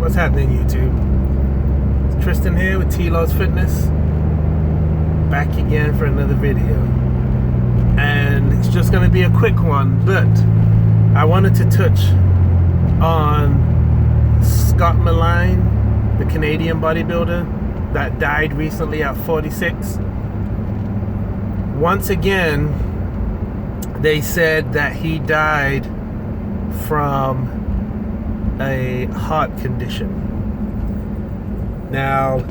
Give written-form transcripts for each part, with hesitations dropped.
What's happening, YouTube? It's Tristan here with T-Lo's Fitness, back again for another video, and it's just going to be a quick one, but I wanted to touch on Scott Milne, the Canadian bodybuilder that died recently at 46. Once again, they said that he died from a heart condition. Now,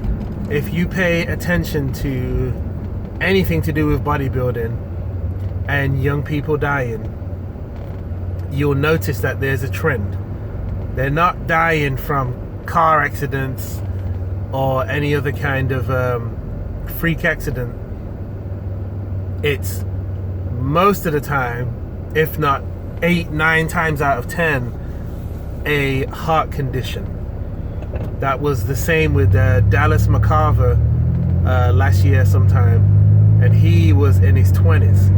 if you pay attention to anything to do with bodybuilding and young people dying, you'll notice that there's a trend. They're not dying from car accidents or any other kind of freak accident. It's most of the time, if not 8-9 times out of 10, a heart condition. That was the same with Dallas McCarver last year sometime, and he was in his 20s,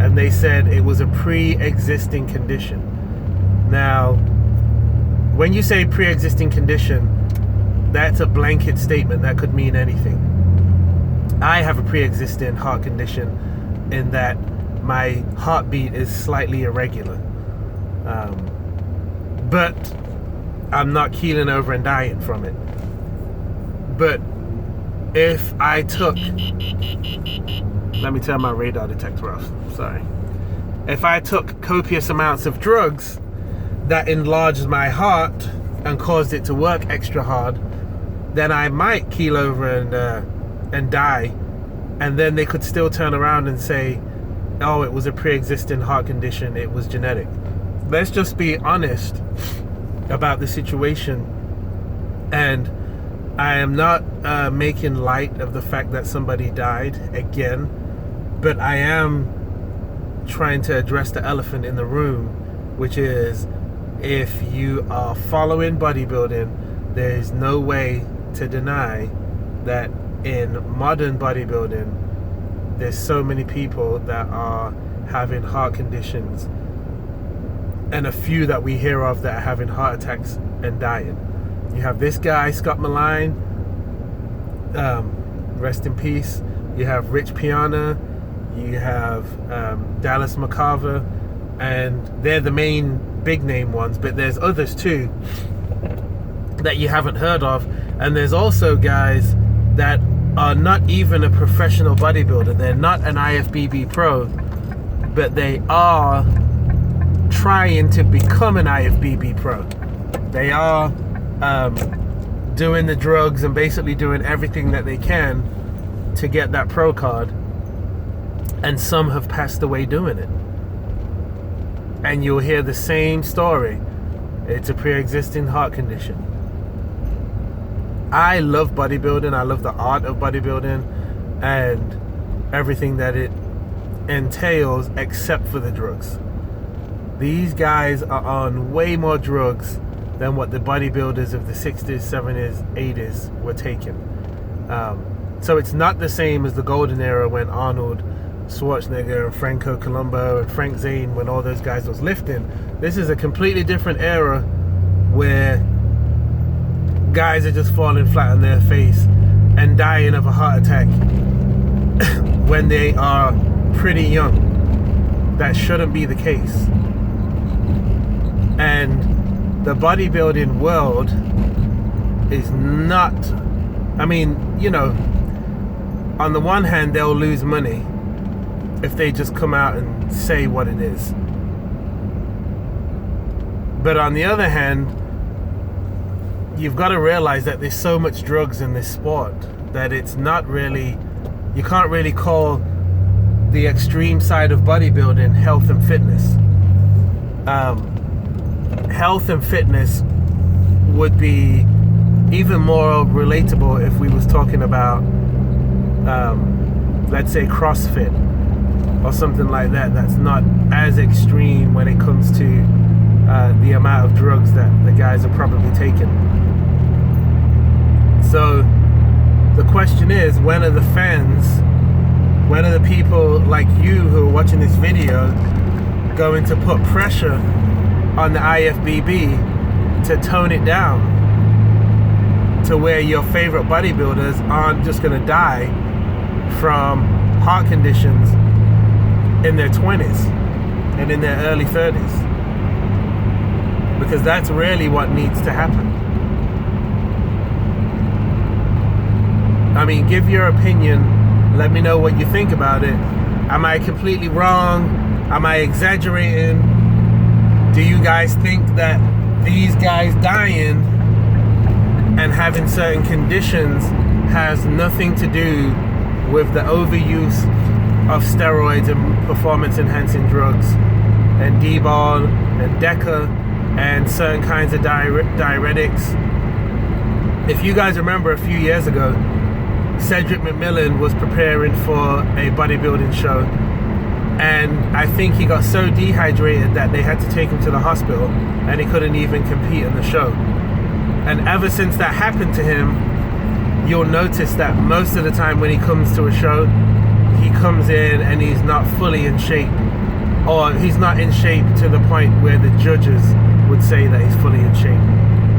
and they said it was a pre-existing condition. Now, when you say pre-existing condition, that's a blanket statement that could mean anything. I have a pre-existing heart condition in that my heartbeat is slightly irregular. But I'm not keeling over and dying from it. But if I took, let me turn my radar detector off, sorry. If I took copious amounts of drugs that enlarged my heart and caused it to work extra hard, then I might keel over and die. And then they could still turn around and say, oh, it was a pre-existing heart condition, it was genetic. Let's just be honest about the situation. And I am not making light of the fact that somebody died again, but I am trying to address the elephant in the room, which is, if you are following bodybuilding, there is no way to deny that in modern bodybuilding, there's so many people that are having heart conditions, and a few that we hear of that are having heart attacks and dying. You have this guy, Scott Milne, rest in peace. You have Rich Piana, you have Dallas McCarver, and they're the main big name ones, but there's others too that you haven't heard of. And there's also guys that are not even a professional bodybuilder. They're not an IFBB pro, but they are trying to become an IFBB pro. They are doing the drugs and basically doing everything that they can to get that pro card, and some have passed away doing it. And you'll hear the same story. It's a pre-existing heart condition. I love bodybuilding. I love the art of bodybuilding and everything that it entails, except for the drugs. These guys are on way more drugs than what the bodybuilders of the 60s, 70s, 80s were taking. So it's not the same as the golden era when Arnold Schwarzenegger and Franco Columbu and Frank Zane, when all those guys was lifting. This is a completely different era where guys are just falling flat on their face and dying of a heart attack when they are pretty young. That shouldn't be the case. And the bodybuilding world is not, I mean, you know, on the one hand, they'll lose money if they just come out and say what it is. But on the other hand, you've got to realize that there's so much drugs in this sport that it's not really, you can't really call the extreme side of bodybuilding health and fitness. Health and fitness would be even more relatable if we was talking about, let's say, CrossFit or something like that. That's not as extreme when it comes to the amount of drugs that the guys are probably taking. So the question is, when are the fans, when are the people like you who are watching this video going to put pressure on the IFBB to tone it down to where your favorite bodybuilders aren't just going to die from heart conditions in their 20s and in their early 30s. Because that's really what needs to happen. I mean, give your opinion. Let me know what you think about it. Am I completely wrong? Am I exaggerating? Do you guys think that these guys dying and having certain conditions has nothing to do with the overuse of steroids and performance enhancing drugs and D-bol and DECA and certain kinds of diuretics? If you guys remember, a few years ago, Cedric McMillan was preparing for a bodybuilding show, and I think he got so dehydrated that they had to take him to the hospital and he couldn't even compete in the show. And ever since that happened to him, you'll notice that most of the time when he comes to a show, he comes in and he's not fully in shape, or he's not in shape to the point where the judges would say that he's fully in shape.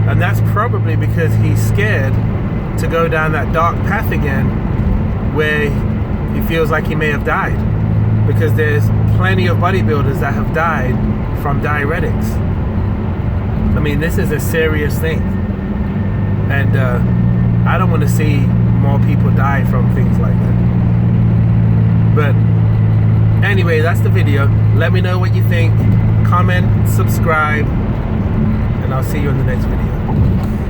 And that's probably because he's scared to go down that dark path again where he feels like he may have died, because there's plenty of bodybuilders that have died from diuretics. I mean, this is a serious thing, and I don't want to see more people die from things like that. But anyway, that's the video. Let me know what you think. Comment, subscribe, and I'll see you in the next video.